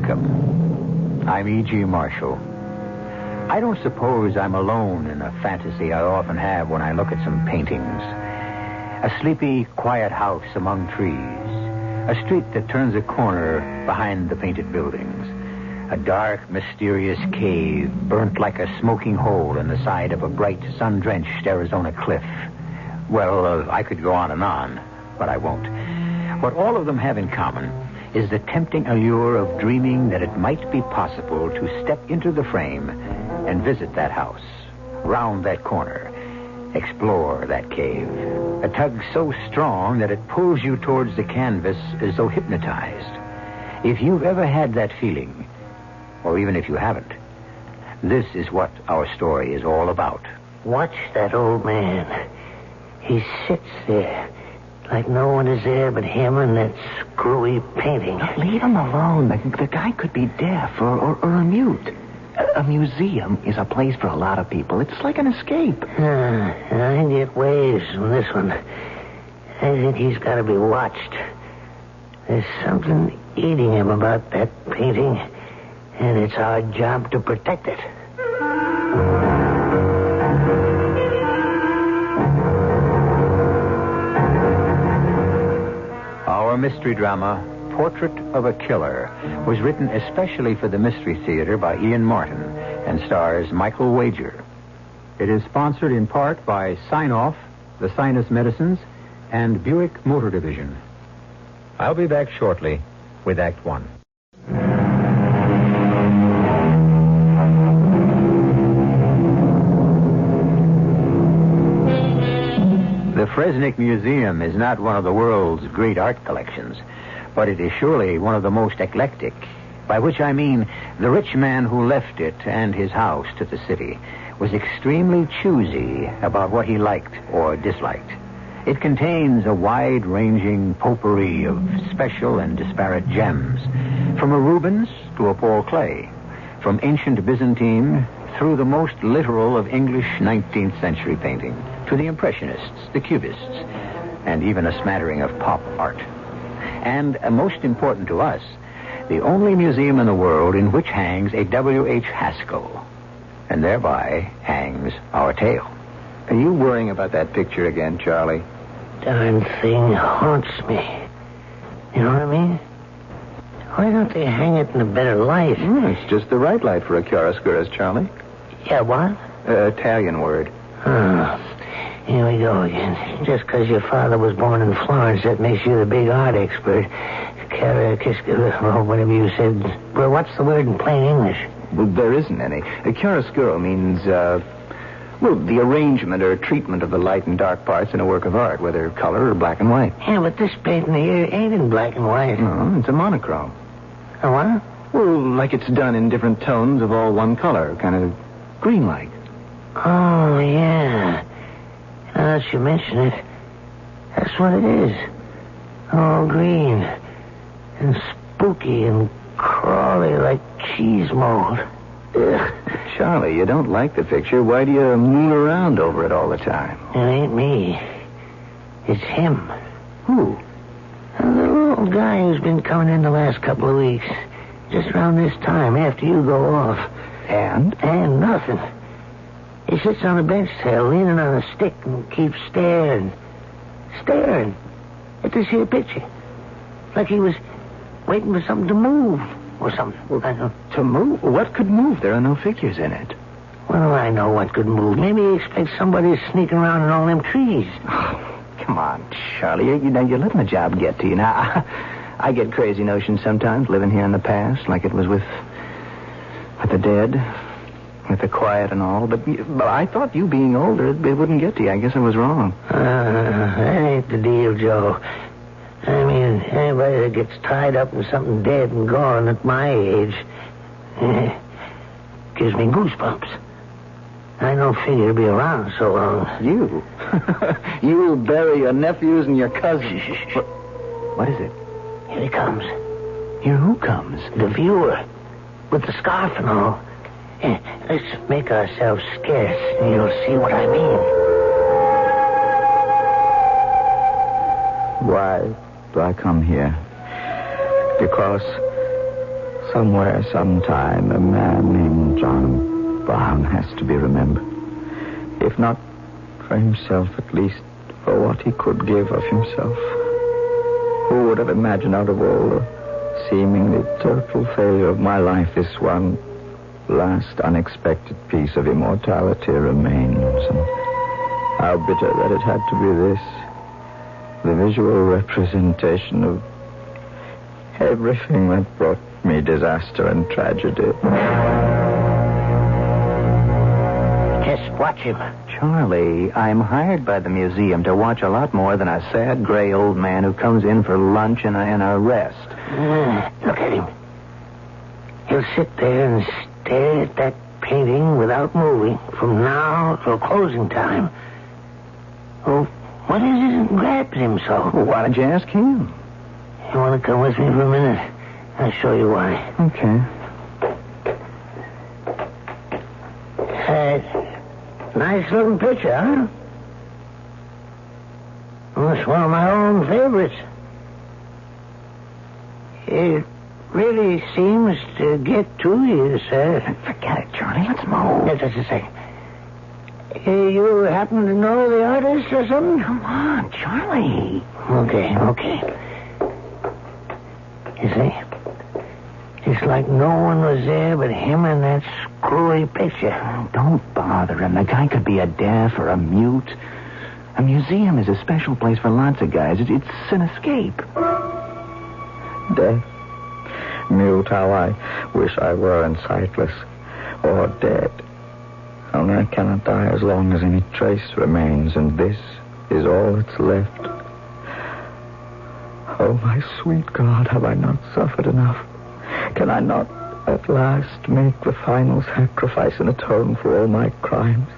Welcome. I'm E.G. Marshall. I don't suppose I'm alone in a fantasy I often have when I look at some paintings. A sleepy, quiet house among trees. A street that turns a corner behind the painted buildings. A dark, mysterious cave burnt like a smoking hole in the side of a bright, sun-drenched Arizona cliff. Well, I could go on, but I won't. What all of them have in common is the tempting allure of dreaming that it might be possible to step into the frame and visit that house, round that corner, explore that cave. A tug so strong that it pulls you towards the canvas as though hypnotized. If you've ever had that feeling, or even if you haven't, this is what our story is all about. Watch that old man. He sits there like no one is there but him and that screwy painting. Leave him alone. The guy could be deaf or a mute. A museum is a place for a lot of people. It's like an escape. I get waves from this one. I think he's got to be watched. There's something eating him about that painting, and it's our job to protect it. Our mystery drama, Portrait of a Killer, was written especially for the Mystery Theater by Ian Martin and stars Michael Wager. It is sponsored in part by Sign-Off, the Sinus Medicines, and Buick Motor Division. I'll be back shortly with Act One. The Fresnick Museum is not one of the world's great art collections, but it is surely one of the most eclectic, by which I mean the rich man who left it and his house to the city was extremely choosy about what he liked or disliked. It contains a wide-ranging potpourri of special and disparate gems, from a Rubens to a Paul Klee, from ancient Byzantine through the most literal of English 19th century painting, to the Impressionists, the Cubists, and even a smattering of pop art. And, most important to us, the only museum in the world in which hangs a W.H. Haskell, and thereby hangs our tale. Are you worrying about that picture again, Charlie? Darn thing haunts me. You know what I mean? Why don't they hang it in a better light? It's just the right light for a chiaroscuro, Charlie. Yeah, what? Italian word. Oh, here we go again. Just because your father was born in Florence, that makes you the big art expert. Whatever you said. Well, what's the word in plain English? Well, there isn't any. Chiaroscuro means, the arrangement or treatment of the light and dark parts in a work of art, whether color or black and white. Yeah, but this painting here ain't in black and white. No, it's a monochrome. A what? Well, like it's done in different tones of all one color, kind of green-like. Oh, yeah. Now that you mention it, that's what it is. All green. And spooky and crawly like cheese mold. Ugh. Charlie, you don't like the picture. Why do you moon around over it all the time? It ain't me. It's him. Who? The little old guy who's been coming in the last couple of weeks. Just around this time, after you go off. And? And nothing. He sits on a bench there, leaning on a stick, and keeps staring at this here picture. Like he was waiting for something to move or something. Well, to move? What could move? There are no figures in it. Well, I know what could move. Maybe he expects somebody sneaking around in all them trees. Oh, come on, Charlie. You're letting the job get to you. Now, I get crazy notions sometimes, living here in the past, like it was with the dead, with the quiet and all. But I thought you being older, it wouldn't get to you. I guess I was wrong. That ain't the deal, Joe. I mean, anybody that gets tied up in something dead and gone at my age gives me goosebumps. I don't figure to be around so long. You? You'll bury your nephews and your cousins. What is it? Here he comes. Here who comes? The viewer. With the scarf and all. Let's make ourselves scarce, and you'll see what I mean. Why do I come here? Because Somewhere, sometime, a man named John Brown has to be remembered. If not for himself, at least for what he could give of himself. Who would have imagined out of all the seemingly total failure of my life, this one last unexpected piece of immortality remains, and how bitter that it had to be this, the visual representation of everything that brought me disaster and tragedy. Just watch him. Charlie, I'm hired by the museum to watch a lot more than a sad gray old man who comes in for lunch and a rest. Look at him. He'll sit there and stare at that painting without moving from now till closing time. Oh, what is it that grabs him so? Well, why don't you ask him? You want to come with me for a minute? I'll show you why. Okay. Nice looking picture, huh? Well, it's one of my own favorites. It really seems to get to you, sir. Forget it, Charlie. Let's move. Just a second. You happen to know the artist or something? Come on, Charlie. Okay. You see? It's like no one was there but him and that screwy picture. Oh, don't bother him. The guy could be a deaf or a mute. A museum is a special place for lots of guys. It's an escape. Death. Mute, how I wish I were and sightless. Or dead. Only I cannot die as long as any trace remains, and this is all that's left. Oh, my sweet God, have I not suffered enough? Can I not at last make the final sacrifice and atone for all my crimes?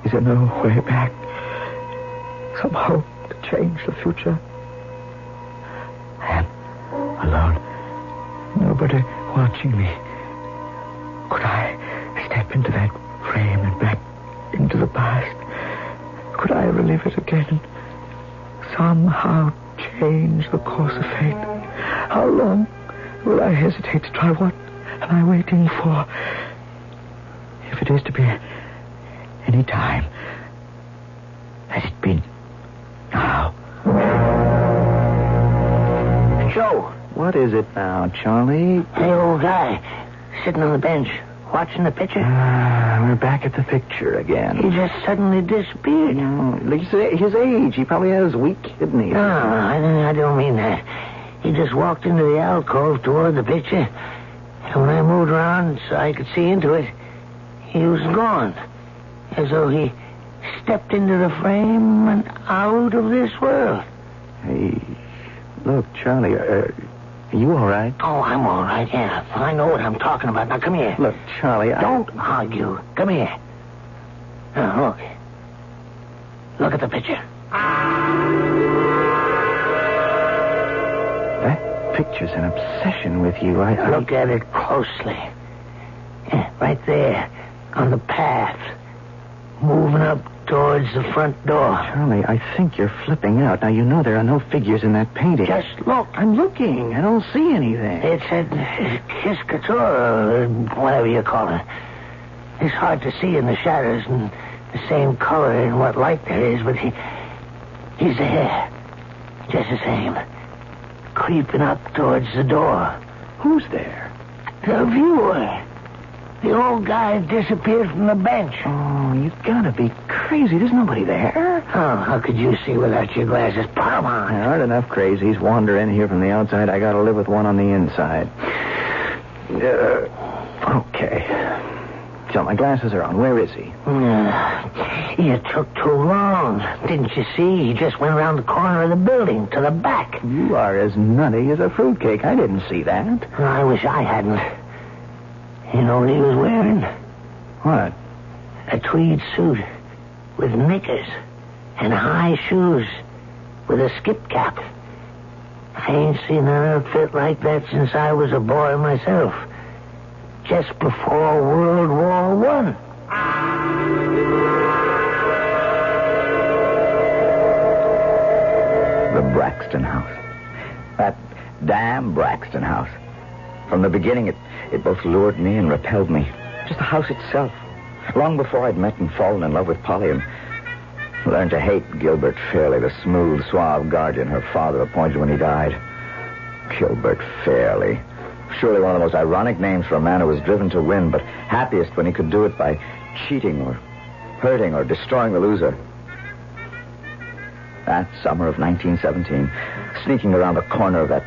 Is there no way back? Some hope to change the future? I am alone. Nobody watching me. Could I step into that frame and back into the past? Could I relive it again? Somehow change the course of fate? How long will I hesitate to try? What am I waiting for? If it is to be any time, let it be now. Joe. What is it now, Charlie? Hey, old guy, sitting on the bench, watching the picture. We're back at the picture again. He just suddenly disappeared. His age. He probably has weak kidneys. No, I don't mean that. He just walked into the alcove toward the picture, and when I moved around so I could see into it, he was gone. As though he stepped into the frame and out of this world. Hey, look, Charlie, are you all right? Oh, I'm all right, yeah. I know what I'm talking about. Now, come here. Look, Charlie, Don't argue. Come here. Now, look. Look at the picture. That picture's an obsession with you. Look at it closely. Yeah, right there, on the path, moving up towards the front door. Charlie, I think you're flipping out. Now, you know there are no figures in that painting. Just look. I'm looking. I don't see anything. It's a kiss couture, or whatever you call it. It's hard to see in the shadows and the same color in what light there is, but he's there. Just the same. Creeping up towards the door. Who's there? The viewer. The old guy disappeared from the bench. Oh, you gotta be crazy. There's nobody there. Oh, how could you see without your glasses? Put 'em on. There aren't enough crazies wander in here from the outside. I gotta live with one on the inside. Okay. So my glasses are on. Where is he? You took too long. Didn't you see? He just went around the corner of the building to the back. You are as nutty as a fruitcake. I didn't see that. I wish I hadn't. You know what he was wearing? What? A tweed suit with knickers and high shoes with a skip cap. I ain't seen an outfit like that since I was a boy myself. Just before World War I. The Braxton House. That damn Braxton House. From the beginning, it both lured me and repelled me. Just the house itself. Long before I'd met and fallen in love with Polly and learned to hate Gilbert Fairley, the smooth, suave guardian her father appointed when he died. Gilbert Fairley. Surely one of the most ironic names for a man who was driven to win, but happiest when he could do it by cheating or hurting or destroying the loser. That summer of 1917, sneaking around the corner of that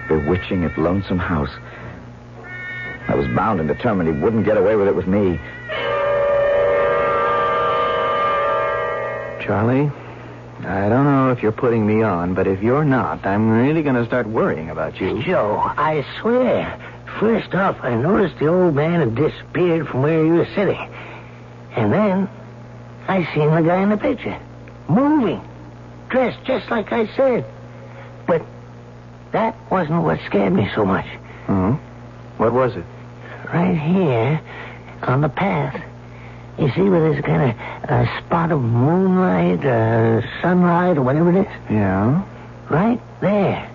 bewitching yet lonesome house, I was bound and determined he wouldn't get away with it with me. Charlie, I don't know if you're putting me on, but if you're not, I'm really going to start worrying about you. Joe, I swear. First off, I noticed the old man had disappeared from where you were sitting. And then I seen the guy in the picture. Moving. Dressed just like I said. But that wasn't what scared me so much. Hmm? What was it? Right here on the path. You see where there's kind of a spot of moonlight, sunlight, or whatever it is? Yeah? Right there.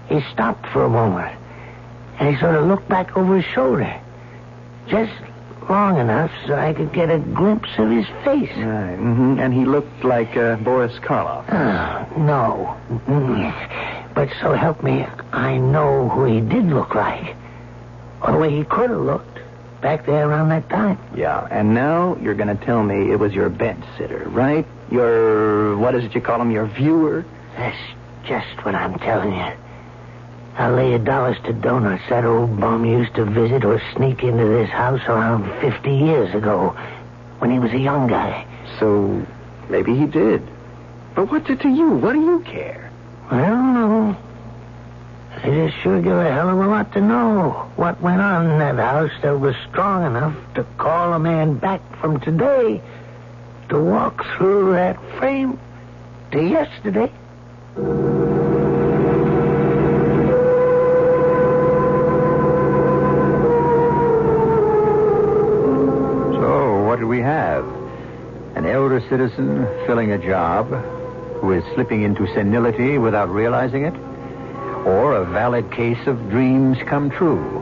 He stopped for a moment. And he sort of looked back over his shoulder. Just long enough so I could get a glimpse of his face. Right. Mm-hmm. And he looked like Boris Karloff. No. Mm-mm. But so help me, I know who he did look like. Or the way he could have looked back there around that time. Yeah, and now you're going to tell me it was your bench sitter, right? Your, what is it you call him, your viewer? That's just what I'm telling you. I'll lay $1 to donuts that old bum used to visit or sneak into this house around 50 years ago when he was a young guy. So maybe he did. But what's it to you? What do you care? I don't know. I just sure give a hell of a lot to know what went on in that house that was strong enough to call a man back from today to walk through that frame to yesterday. So, what do we have? An elder citizen filling a job who is slipping into senility without realizing it? Or a valid case of dreams come true?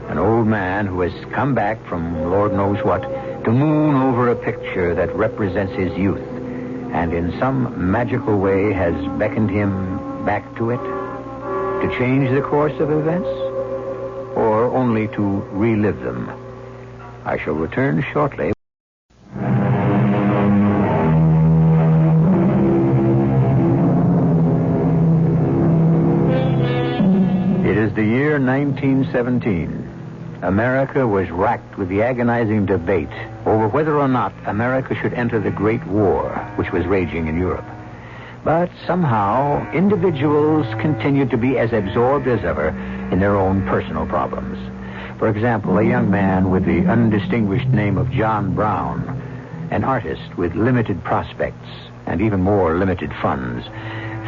An old man who has come back from Lord knows what to moon over a picture that represents his youth and in some magical way has beckoned him back to it? To change the course of events? Or only to relive them? I shall return shortly. It is the year 1917. America was racked with the agonizing debate over whether or not America should enter the Great War, which was raging in Europe. But somehow, individuals continued to be as absorbed as ever in their own personal problems. For example, a young man with the undistinguished name of John Brown, an artist with limited prospects and even more limited funds,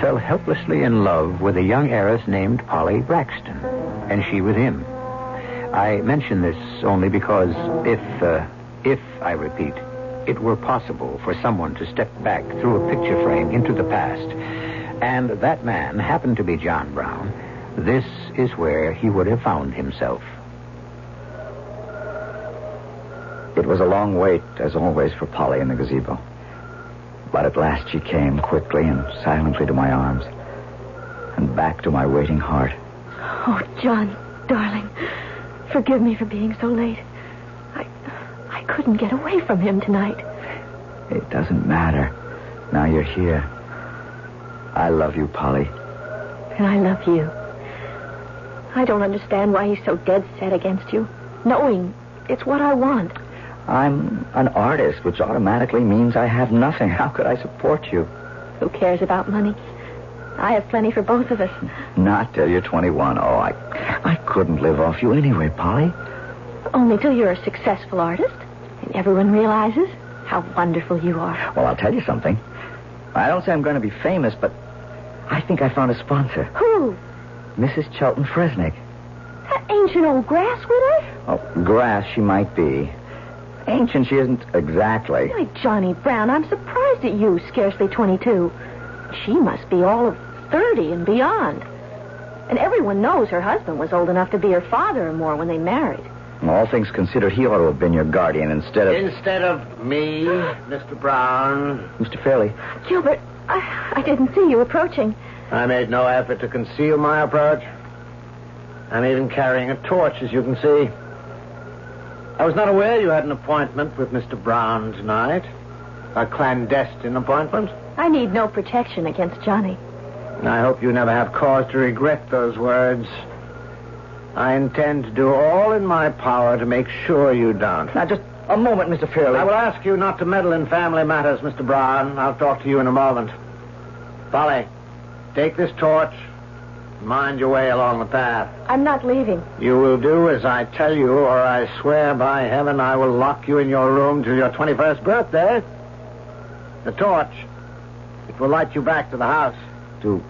fell helplessly in love with a young heiress named Polly Braxton, and she with him. I mention this only because if, I repeat, it were possible for someone to step back through a picture frame into the past, and that man happened to be John Brown, this is where he would have found himself. It was a long wait, as always, for Polly in the gazebo. But at last she came quickly and silently to my arms and back to my waiting heart. Oh, John, darling, forgive me for being so late. I couldn't get away from him tonight. It doesn't matter. Now you're here. I love you, Polly. And I love you. I don't understand why he's so dead set against you, knowing it's what I want. I'm an artist, which automatically means I have nothing. How could I support you? Who cares about money? I have plenty for both of us. Not till you're 21. Oh, I couldn't live off you anyway, Polly. Only till you're a successful artist and everyone realizes how wonderful you are. Well, I'll tell you something. I don't say I'm going to be famous, but I think I found a sponsor. Who? Mrs. Chelton Fresnick. That ancient old grass widow? Oh, grass she might be. Ancient she isn't exactly. Why, Johnny Brown, I'm surprised at you, scarcely 22. She must be all of 30 and beyond. And everyone knows her husband was old enough to be her father or more when they married. All things considered, he ought to have been your guardian instead of... Instead of me, Mr. Brown. Mr. Fairley. Gilbert, I didn't see you approaching. I made no effort to conceal my approach. I'm even carrying a torch, as you can see. I was not aware you had an appointment with Mr. Brown tonight. A clandestine appointment. I need no protection against Johnny. I hope you never have cause to regret those words. I intend to do all in my power to make sure you don't. Now, just a moment, Mr. Fairley. I will ask you not to meddle in family matters, Mr. Brown. I'll talk to you in a moment. Polly, take this torch. Mind your way along the path. I'm not leaving. You will do as I tell you, or I swear by heaven I will lock you in your room till your 21st birthday. The torch. It will light you back to the house. Do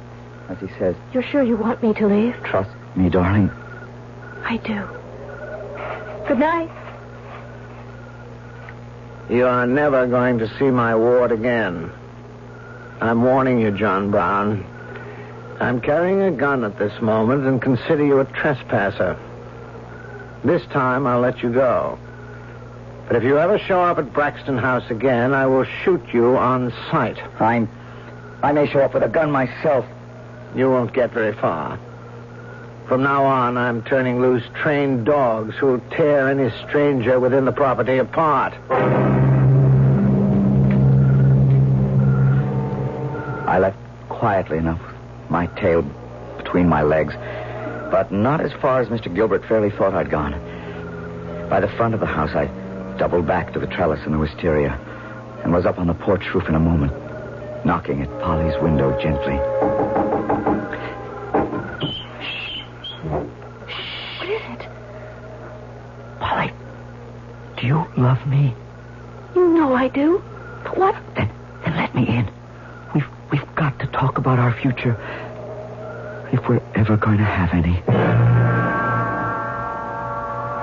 as he says. You're sure you want me to leave? Trust me, darling. I do. Good night. You are never going to see my ward again. I'm warning you, John Brown. I'm carrying a gun at this moment and consider you a trespasser. This time I'll let you go. But if you ever show up at Braxton House again, I will shoot you on sight. I may show up with a gun myself. You won't get very far. From now on, I'm turning loose trained dogs who'll tear any stranger within the property apart. I left quietly enough, my tail between my legs, but not as far as Mr. Gilbert Fairley thought I'd gone. By the front of the house, I doubled back to the trellis in the wisteria and was up on the porch roof in a moment, knocking at Polly's window gently. What is it? Polly, do you love me? You know I do. But what? Then let me in. We've got to talk about our future, if we're ever going to have any.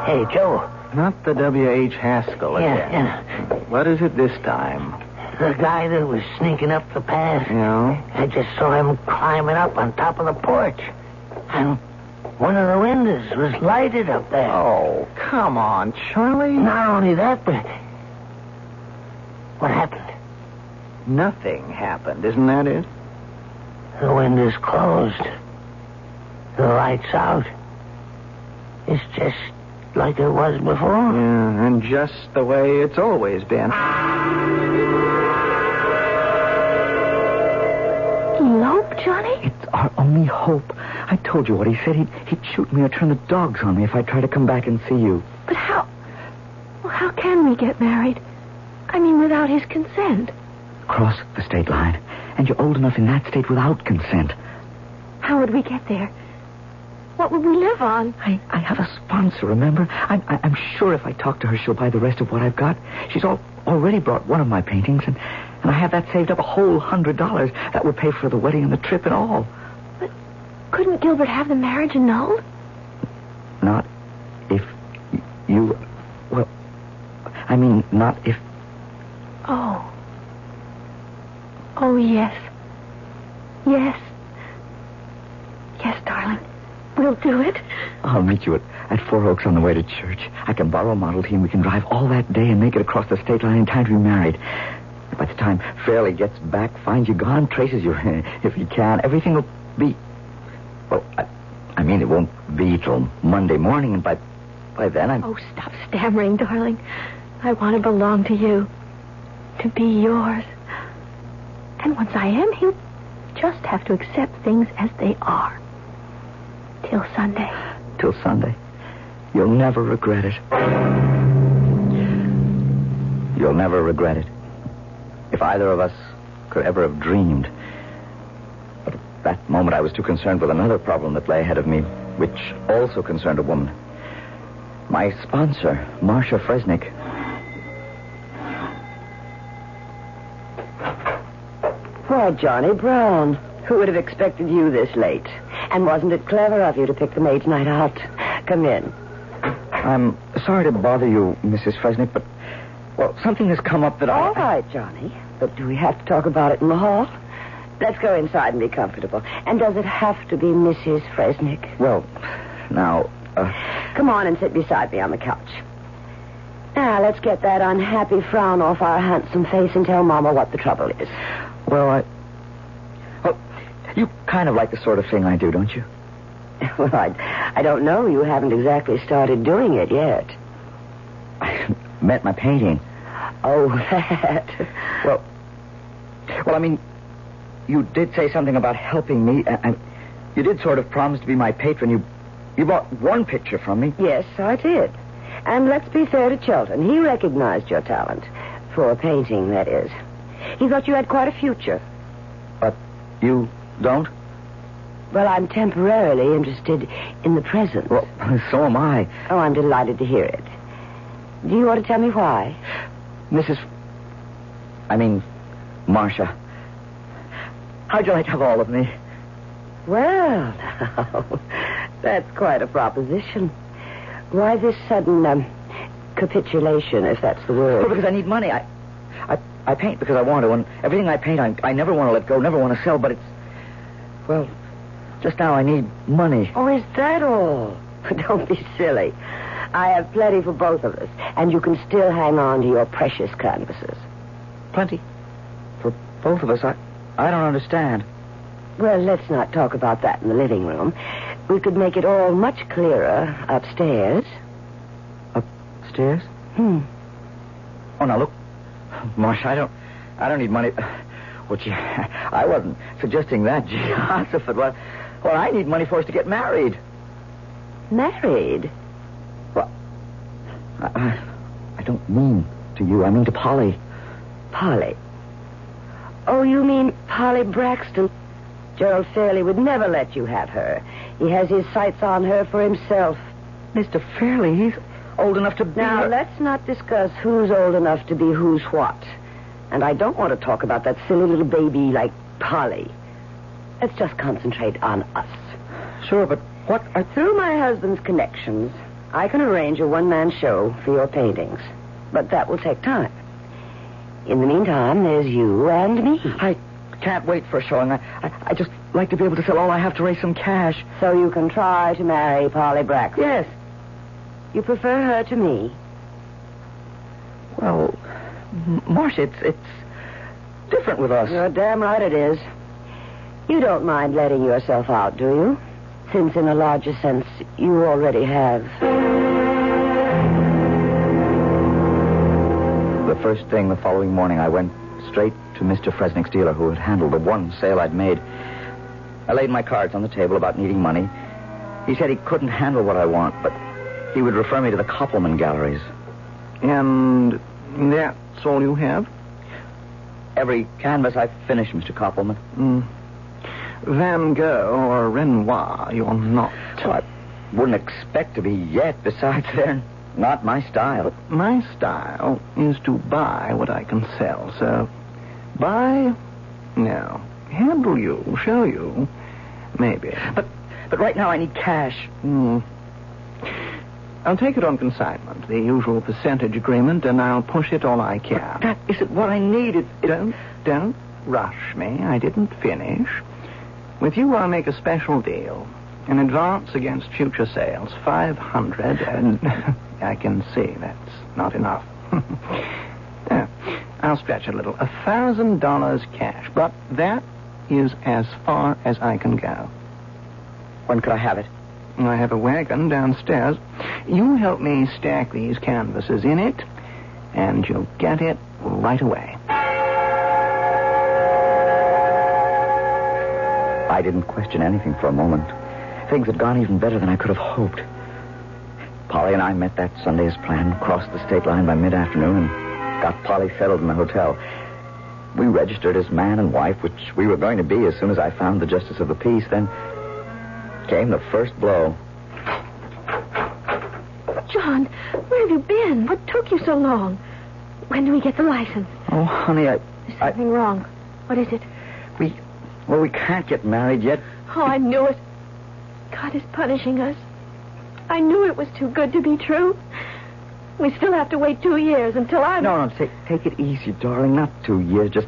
Hey, Joe. Not the W.H. Haskell again. Yeah. What is it this time? The guy that was sneaking up the path. Yeah? I just saw him climbing up on top of the porch. And one of the windows was lighted up there. Oh, come on, Charlie. Not only that, but... What happened? Nothing happened, isn't that it? The window's closed. The light's out. It's just like it was before. Yeah, and just the way it's always been. Elope, Johnny? It's our only hope. I told you what he said. He'd shoot me or turn the dogs on me if I try to come back and see you. But how? Well, how can we get married? I mean, without his consent. Cross the state line. And you're old enough in that state without consent. How would we get there? What would we live on? I have a sponsor, remember? I'm sure if I talk to her, she'll buy the rest of what I've got. She's already brought one of my paintings, and I have that saved up a whole $100. That would pay for the wedding and the trip and all. But couldn't Gilbert have the marriage annulled? Not if you... Well, I mean, not if... Oh. Oh, yes. Yes. Yes, darling. We'll do it. I'll meet you at Four Oaks on the way to church. I can borrow a Model T and we can drive all that day and make it across the state line in time to be married. By the time Fairley gets back, finds you gone, traces you if he can, everything will be... Well, I mean, it won't be till Monday morning, and by then I'm... Oh, stop stammering, darling. I want to belong to you. To be yours. And once I am, he'll just have to accept things as they are. Till Sunday. Till Sunday. You'll never regret it. You'll never regret it. If either of us could ever have dreamed. But at that moment I was too concerned with another problem that lay ahead of me, which also concerned a woman. My sponsor, Marcia Fresnick. Why, Johnny Brown. Who would have expected you this late? And wasn't it clever of you to pick the maid's night out? Come in. I'm sorry to bother you, Mrs. Fresnick, but, well, something has come up that All right, Johnny. But do we have to talk about it in the hall? Let's go inside and be comfortable. And does it have to be Mrs. Fresnick? Well, now, Come on and sit beside me on the couch. Now, let's get that unhappy frown off our handsome face and tell Mama what the trouble is. well, you kind of like the sort of thing I do, don't you? Well, I don't know. You haven't exactly started doing it yet. I meant my painting. Oh, that. Well, I mean, you did say something about helping me, and you did sort of promise to be my patron. You bought one picture from me. Yes, I did. And let's be fair to Chilton. He recognized your talent. For painting, that is. He thought you had quite a future. But you don't? Well, I'm temporarily interested in the present. Well, so am I. Oh, I'm delighted to hear it. Do you want to tell me why? Marcia. How'd you like to have all of me? Well, now, that's quite a proposition. Why this sudden, capitulation, if that's the word? Well, because I need money. I paint because I want to, and everything I paint, I never want to let go, never want to sell, but it's... Well, just now I need money. Oh, is that all? Don't be silly. I have plenty for both of us, and you can still hang on to your precious canvases. Plenty? For both of us? I don't understand. Well, let's not talk about that in the living room. We could make it all much clearer upstairs. Upstairs? Oh, now, look, Marcia, I don't need money. Well, gee, I wasn't suggesting that, Joseph. Well, I need money for us to get married. Married? Well, I don't mean to you. I mean to Polly. Polly? Oh, you mean Polly Braxton? Gerald Fairley would never let you have her. He has his sights on her for himself. Mr. Fairley, he's old enough to be... Now, let's not discuss who's old enough to be who's what. And I don't want to talk about that silly little baby like Polly. Let's just concentrate on us. Sure, but what... Through my husband's connections, I can arrange a one-man show for your paintings. But that will take time. In the meantime, there's you and me. I can't wait for a showing. I just like to be able to sell all I have to raise some cash. So you can try to marry Polly Braxton? Yes. You prefer her to me? Well, Marcia, it's different with us. You're damn right it is. You don't mind letting yourself out, do you? Since in a larger sense, you already have. The first thing the following morning, I went straight to Mr. Fresnick's dealer, who had handled the one sale I'd made. I laid my cards on the table about needing money. He said he couldn't handle what I want, but he would refer me to the Koppelman galleries. And that's all you have? Every canvas I've finished, Mr. Koppelman. Van Gogh or Renoir, you're not. Well, I wouldn't expect to be yet. Besides, they're not my style. My style is to buy what I can sell, so... Buy? No. Handle you, show you. Maybe. But right now I need cash. I'll take it on consignment, the usual percentage agreement, and I'll push it all I can. But that isn't what I need. Don't rush me. I didn't finish. With you, I'll make a special deal. An advance against future sales, $500, and I can see that's not enough. I'll stretch a little. $1,000 cash, but that is as far as I can go. When could I have it? I have a wagon downstairs. You help me stack these canvases in it, and you'll get it right away. I didn't question anything for a moment. Things had gone even better than I could have hoped. Polly and I met that Sunday as planned, crossed the state line by mid-afternoon, and got Polly settled in the hotel. We registered as man and wife, which we were going to be as soon as I found the justice of the peace. Then came the first blow. John, where have you been? What took you so long? When do we get the license? Oh, honey, There's something wrong. What is it? we can't get married yet. Oh, I knew it. God is punishing us. I knew it was too good to be true. We still have to wait 2 years until I'm... No, take it easy, darling. Not 2 years, just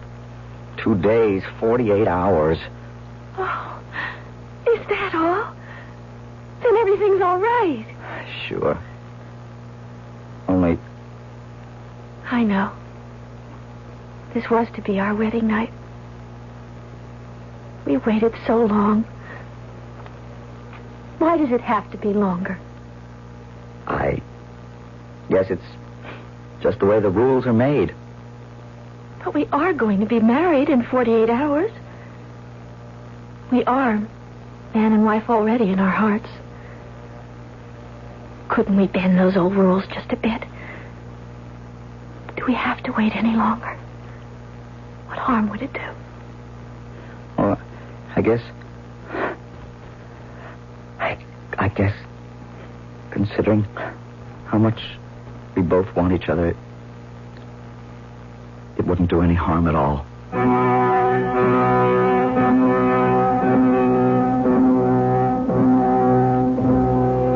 2 days, 48 hours. Oh, is that all? Then everything's all right. Sure. Only... I know. This was to be our wedding night. We waited so long. Why does it have to be longer? I guess it's just the way the rules are made. But we are going to be married in 48 hours. We are man and wife already in our hearts. Couldn't we bend those old rules just a bit? Do we have to wait any longer? What harm would it do? Well, I guess, considering how much we both want each other, it wouldn't do any harm at all.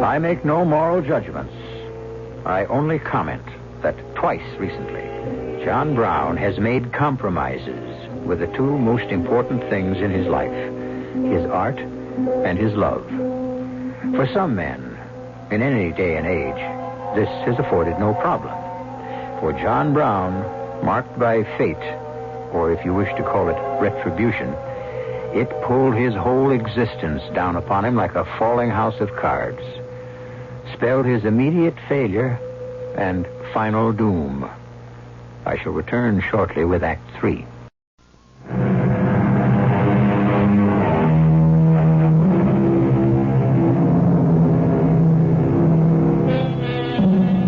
I make no moral judgments. I only comment that twice recently, John Brown has made compromises with the two most important things in his life, his art and his love. For some men, in any day and age, this has afforded no problem. For John Brown, marked by fate, or if you wish to call it retribution, it pulled his whole existence down upon him like a falling house of cards, spelled his immediate failure and final doom. I shall return shortly with Act 3.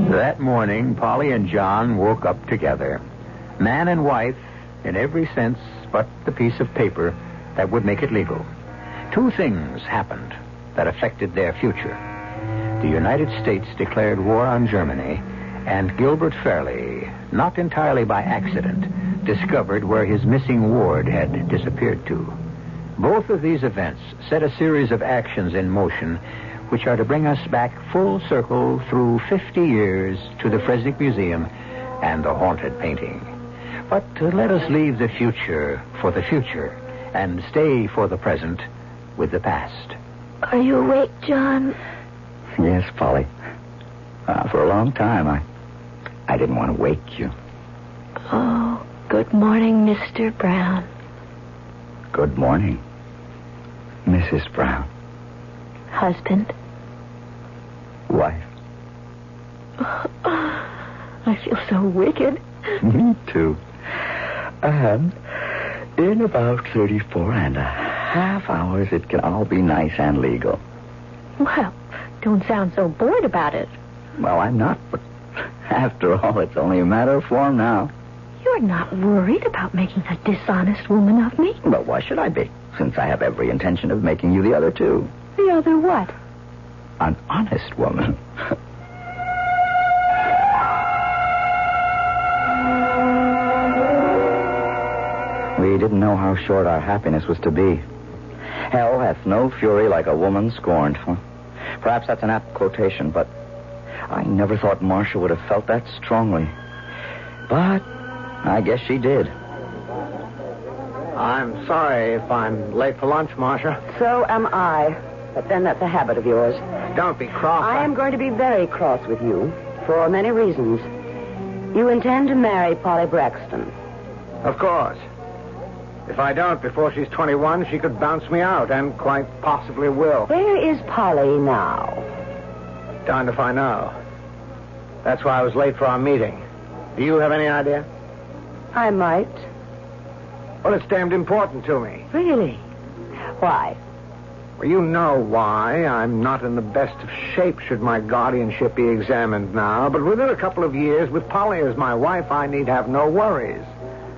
That morning, Polly and John woke up together. Man and wife, in every sense but the piece of paper that would make it legal. Two things happened that affected their future. The United States declared war on Germany, and Gilbert Fairley, not entirely by accident, discovered where his missing ward had disappeared to. Both of these events set a series of actions in motion which are to bring us back full circle through 50 years to the Fresnick Museum and the haunted painting. But let us leave the future for the future and stay for the present with the past. Are you awake, John? Yes, Polly. For a long time, I didn't want to wake you. Oh, good morning, Mr. Brown. Good morning, Mrs. Brown. Husband. Wife. I feel so wicked. Me too. And in about 34.5 hours, it can all be nice and legal. Well, don't sound so bored about it. Well, I'm not, but after all, it's only a matter of form now. You're not worried about making a dishonest woman of me? But why should I be, since I have every intention of making you the other two? The other what? An honest woman. We didn't know how short our happiness was to be. Hell hath no fury like a woman scorned. Perhaps that's an apt quotation, but I never thought Marcia would have felt that strongly. But I guess she did. I'm sorry if I'm late for lunch, Marcia. So am I. But then that's a habit of yours. Don't be cross. I am going to be very cross with you for many reasons. You intend to marry Polly Braxton. Of course. If I don't before she's 21, she could bounce me out, and quite possibly will. Where is Polly now? Darned if I know. That's why I was late for our meeting. Do you have any idea? I might. Well, it's damned important to me. Really? Why? Well, you know why. I'm not in the best of shape should my guardianship be examined now. But within a couple of years, with Polly as my wife, I need have no worries.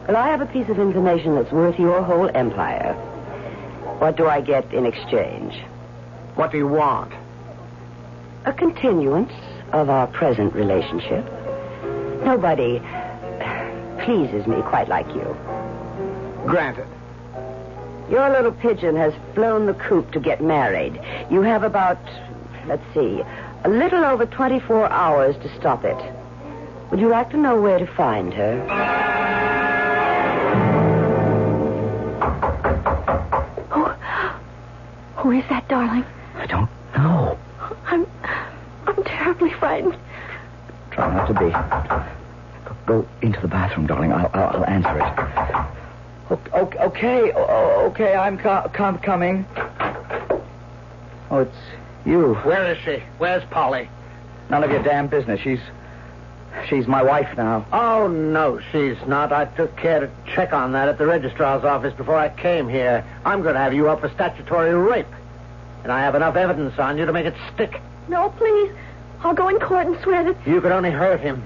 Well, I have a piece of information that's worth your whole empire. What do I get in exchange? What do you want? A continuance of our present relationship. Nobody pleases me quite like you. Granted. Your little pigeon has flown the coop to get married. You have about, let's see, a little over 24 hours to stop it. Would you like to know where to find her? Who is that, darling? I don't know. I'm terribly frightened. Try not to be. Go into the bathroom, darling. I'll answer it. Okay, I'm coming. Oh, it's you. Where is she? Where's Polly? None of your damn business. She's my wife now. Oh, no, she's not. I took care to check on that at the registrar's office before I came here. I'm going to have you up for statutory rape. And I have enough evidence on you to make it stick. No, please. I'll go in court and swear that... You could only hurt him.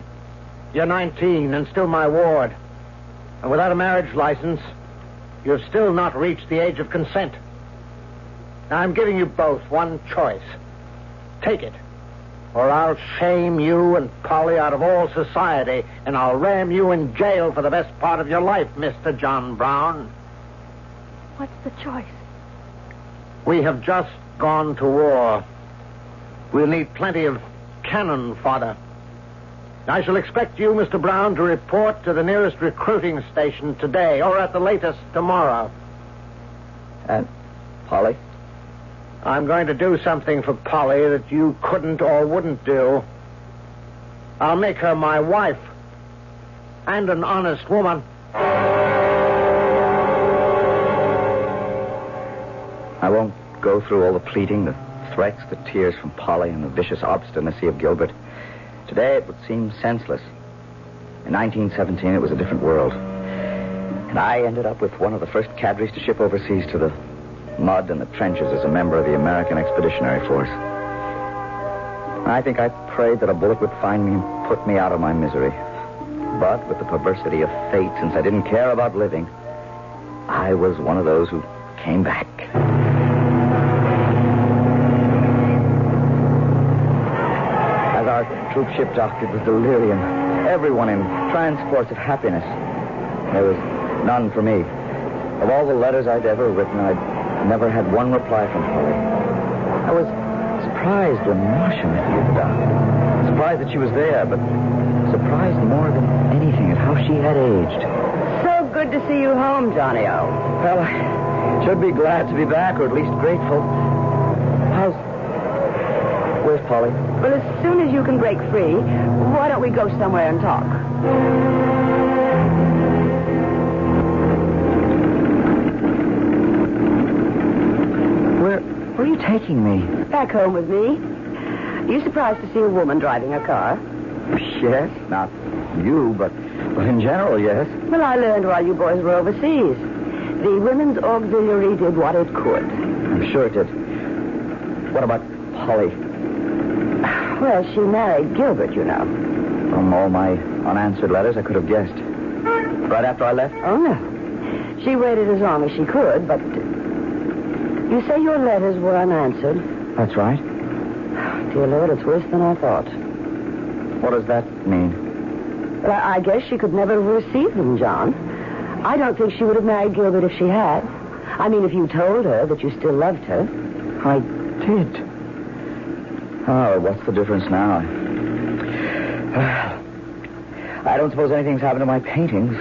You're 19 and still my ward. And without a marriage license, you've still not reached the age of consent. Now, I'm giving you both one choice. Take it, or I'll shame you and Polly out of all society, and I'll ram you in jail for the best part of your life, Mr. John Brown. What's the choice? We have just gone to war. We'll need plenty of cannon fodder. I shall expect you, Mr. Brown, to report to the nearest recruiting station today, or at the latest tomorrow. And Polly? I'm going to do something for Polly that you couldn't or wouldn't do. I'll make her my wife. And an honest woman. I won't go through all the pleading, the threats, the tears from Polly, and the vicious obstinacy of Gilbert. Today it would seem senseless. In 1917, it was a different world. And I ended up with one of the first cadres to ship overseas to the mud and the trenches as a member of the American Expeditionary Force. I think I prayed that a bullet would find me and put me out of my misery. But with the perversity of fate, since I didn't care about living, I was one of those who came back. As our troop ship docked, it was delirium. Everyone in transports of happiness. There was none for me. Of all the letters I'd ever written, I'd never had one reply from Polly. I was surprised when Marcia met me at the dock. Surprised that she was there, but surprised more than anything at how she had aged. So good to see you home, Johnny-O. Well, I should be glad to be back, or at least grateful. Where's Polly? Well, as soon as you can break free, why don't we go somewhere and talk? Where are you taking me? Back home with me. Are you surprised to see a woman driving a car? Yes, not you, but in general, yes. Well, I learned while you boys were overseas. The Women's Auxiliary did what it could. I'm sure it did. What about Polly? Well, she married Gilbert, you know. From all my unanswered letters, I could have guessed. Right after I left? Oh, no. She waited as long as she could, but... You say your letters were unanswered? That's right. Dear Lord, it's worse than I thought. What does that mean? Well, I guess she could never have received them, John. I don't think she would have married Gilbert if she had. I mean, if you told her that you still loved her. I did. Oh, what's the difference now? I don't suppose anything's happened to my paintings.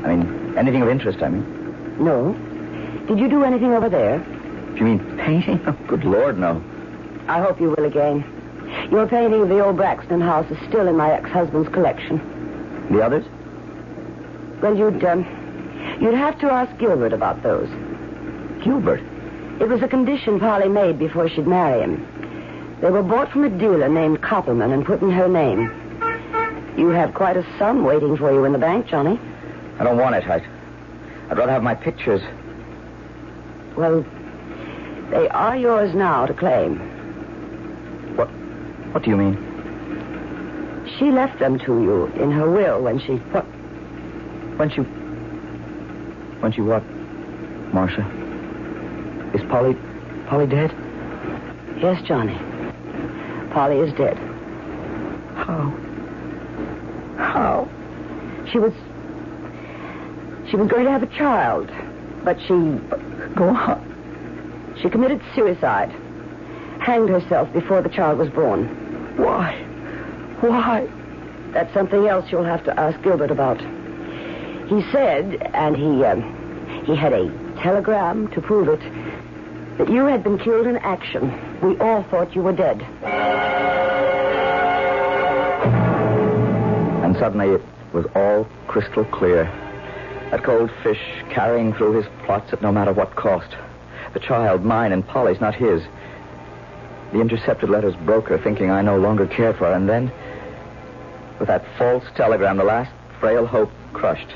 I mean, anything of interest, I mean. No. Did you do anything over there? Do you mean painting? Oh, good Lord, no. I hope you will again. Your painting of the old Braxton house is still in my ex-husband's collection. The others? Well, you'd have to ask Gilbert about those. Gilbert? It was a condition Polly made before she'd marry him. They were bought from a dealer named Koppelman and put in her name. You have quite a sum waiting for you in the bank, Johnny. I don't want it. I'd rather have my pictures. Well, they are yours now to claim. What do you mean? She left them to you in her will when she... What? When she what, Marcia? Is Polly dead? Yes, Johnny. Polly is dead. How? She was going to have a child, but she... Go on. She committed suicide. Hanged herself before the child was born. Why? That's something else you'll have to ask Gilbert about. He said, and he had a telegram to prove it, that you had been killed in action. We all thought you were dead. And suddenly it was all crystal clear. That cold fish carrying through his plots at no matter what cost. The child, mine and Polly's, not his. The intercepted letters broke her, thinking I no longer cared for her. And then, with that false telegram, the last frail hope crushed.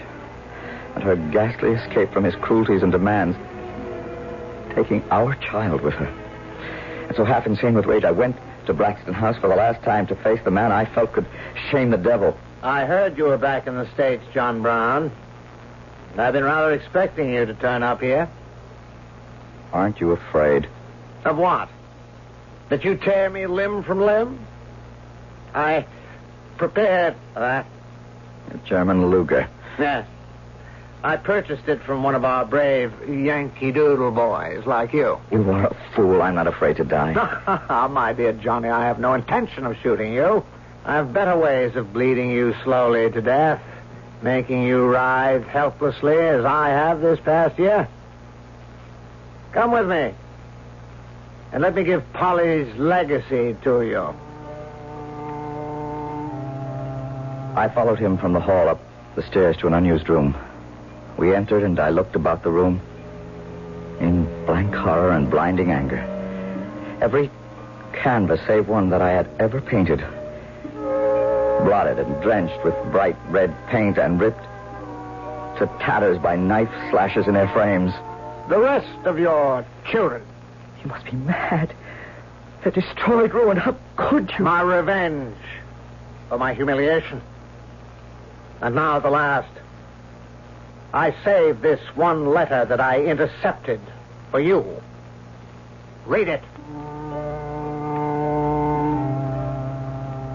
And her ghastly escape from his cruelties and demands, taking our child with her. And so, half insane with rage, I went to Braxton House for the last time to face the man I felt could shame the devil. I heard you were back in the States, John Brown. I've been rather expecting you to turn up here. Aren't you afraid? Of what? That you tear me limb from limb? I prepared for that. A German Luger. Yes. I purchased it from one of our brave Yankee Doodle boys like you. You are a fool. I'm not afraid to die. My dear Johnny, I have no intention of shooting you. I have better ways of bleeding you slowly to death, making you writhe helplessly as I have this past year. Come with me, and let me give Polly's legacy to you. I followed him from the hall up the stairs to an unused room. We entered, and I looked about the room in blank horror and blinding anger. Every canvas, save one that I had ever painted, blotted and drenched with bright red paint and ripped to tatters by knife slashes in their frames. The rest of your children. You must be mad. They're destroyed, ruined. How could you? My revenge for my humiliation. And now the last. I saved this one letter that I intercepted for you. Read it.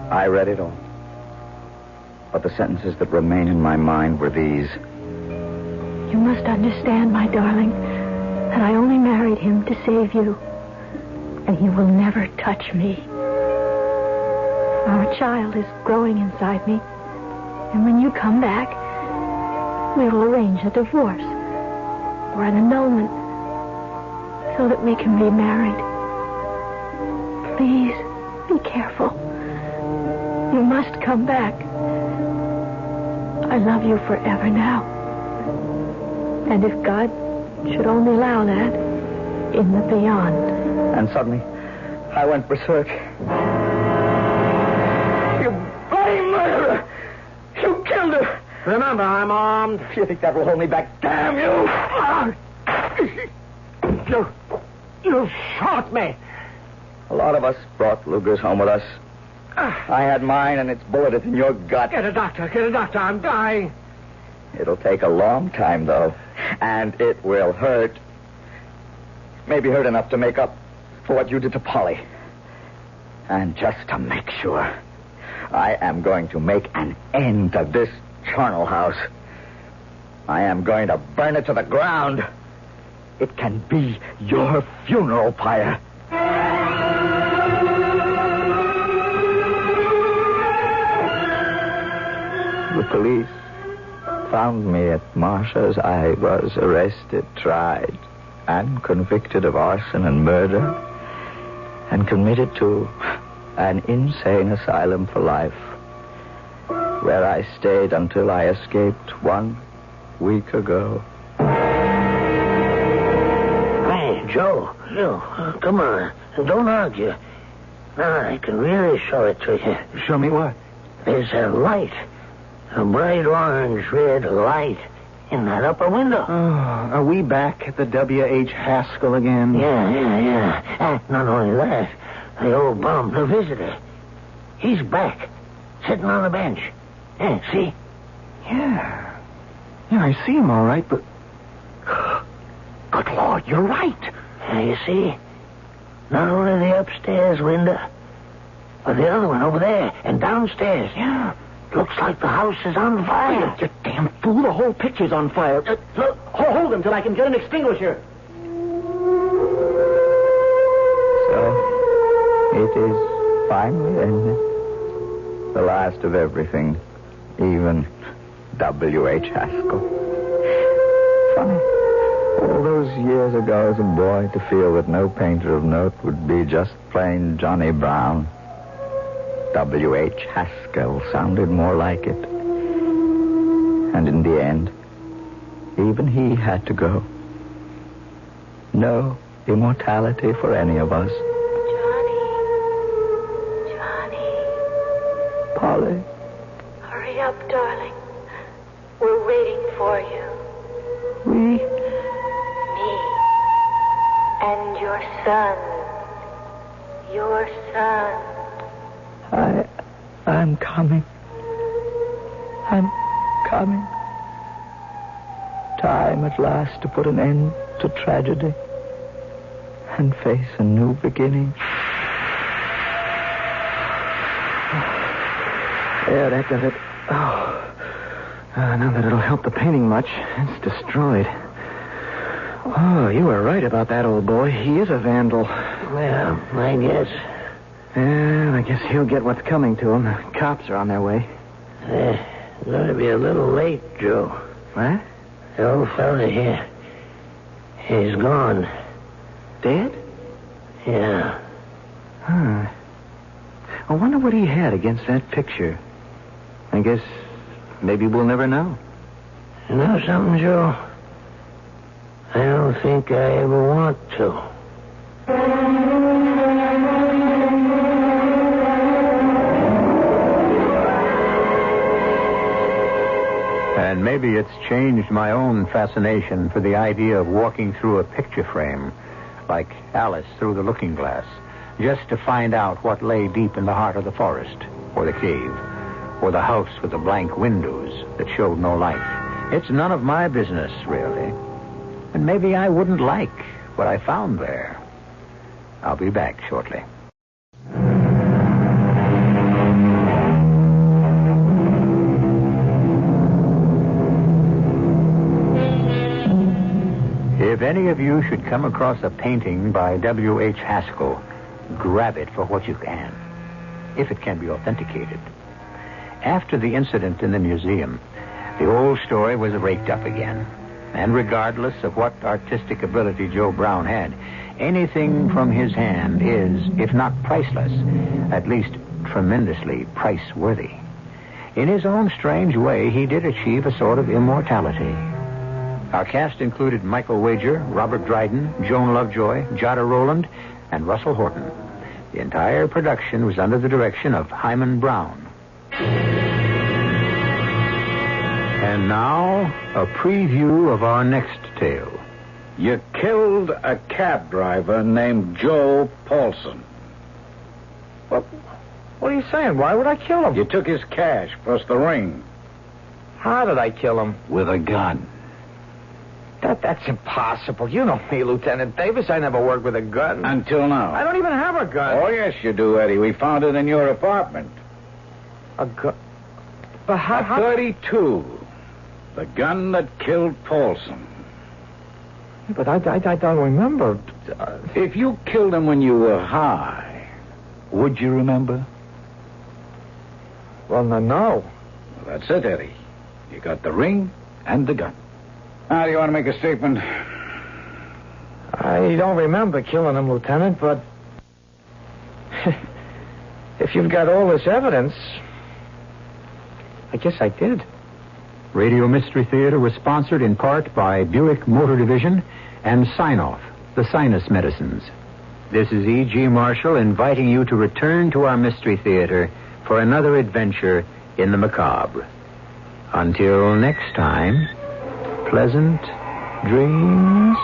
I read it all. But the sentences that remain in my mind were these. You must understand, my darling, that I only married him to save you. And he will never touch me. Our child is growing inside me. And when you come back, we will arrange a divorce or an annulment so that we can be married. Please, be careful. You must come back. I love you forever now. And if God should only allow that, in the beyond. And suddenly, I went berserk. You bloody murderer! You killed her! Remember, I'm armed. You think that will hold me back? Damn you! You shot me. A lot of us brought Lugers home with us. I had mine, and it's bulleted in your gut. Get a doctor. I'm dying. It'll take a long time, though. And it will hurt. Maybe hurt enough to make up for what you did to Polly. And just to make sure, I am going to make an end to this charnel house. I am going to burn it to the ground. It can be your funeral pyre. The police found me at Marcia's. I was arrested, tried, and convicted of arson and murder, and committed to an insane asylum for life, where I stayed until I escaped 1 week ago. Hey, Joe, come on. Don't argue. Now, I can really show it to you. Show me what? There's a light. A bright orange-red light in that upper window. Oh, are we back at the W.H. Haskell again? Yeah. Not only that, the old bum, the visitor, he's back, sitting on the bench. Yeah, see? Yeah, I see him all right, but... Good Lord, you're right. You see? Not only the upstairs window, but the other one over there and downstairs. Yeah. Looks like the house is on fire. You damn fool, the whole picture's on fire. Look, hold him till I can get an extinguisher. So, it is finally ended. The last of everything, even W.H. Haskell. Funny. All those years ago as a boy to feel that no painter of note would be just plain Johnny Brown. W.H. Haskell sounded more like it. And in the end, even he had to go. No immortality for any of us. Johnny. Polly. Hurry up, darling. We're waiting for you. We? Me. And your son. Your son. I'm coming. I'm coming. Time at last to put an end to tragedy and face a new beginning. Yeah, that does it. Not that it'll help the painting much. It's destroyed. Oh, you were right about that old boy. He is a vandal. Well, I guess. Yeah, I guess he'll get what's coming to him. The cops are on their way. Going to be a little late, Joe. What? The old fella here. He's gone. Dead? Yeah. Huh. I wonder what he had against that picture. I guess maybe we'll never know. You know something, Joe? I don't think I ever want to. And maybe it's changed my own fascination for the idea of walking through a picture frame, like Alice through the looking glass, just to find out what lay deep in the heart of the forest, or the cave, or the house with the blank windows that showed no life. It's none of my business, really. And maybe I wouldn't like what I found there. I'll be back shortly. If any of you should come across a painting by W.H. Haskell, grab it for what you can, if it can be authenticated. After the incident in the museum, the old story was raked up again. And regardless of what artistic ability Joe Brown had, anything from his hand is, if not priceless, at least tremendously price-worthy. In his own strange way, he did achieve a sort of immortality. Our cast included Michael Wager, Robert Dryden, Joan Lovejoy, Jada Rowland, and Russell Horton. The entire production was under the direction of Hyman Brown. And now, a preview of our next tale. You killed a cab driver named Joe Paulson. What are you saying? Why would I kill him? You took his cash plus the ring. How did I kill him? With a gun. That's impossible. You know me, Lieutenant Davis. I never worked with a gun. Until now. I don't even have a gun. Oh, yes, you do, Eddie. We found it in your apartment. A gun? But A 32. The gun that killed Paulson. But I don't remember. If you killed him when you were high, would you remember? Well, no. Well, that's it, Eddie. You got the ring and the gun. Now, do you want to make a statement? I don't remember killing him, Lieutenant, but if you've got all this evidence, I guess I did. Radio Mystery Theater was sponsored in part by Buick Motor Division and Sign-Off, the sinus medicines. This is E.G. Marshall inviting you to return to our Mystery Theater for another adventure in the macabre. Until next time, pleasant dreams.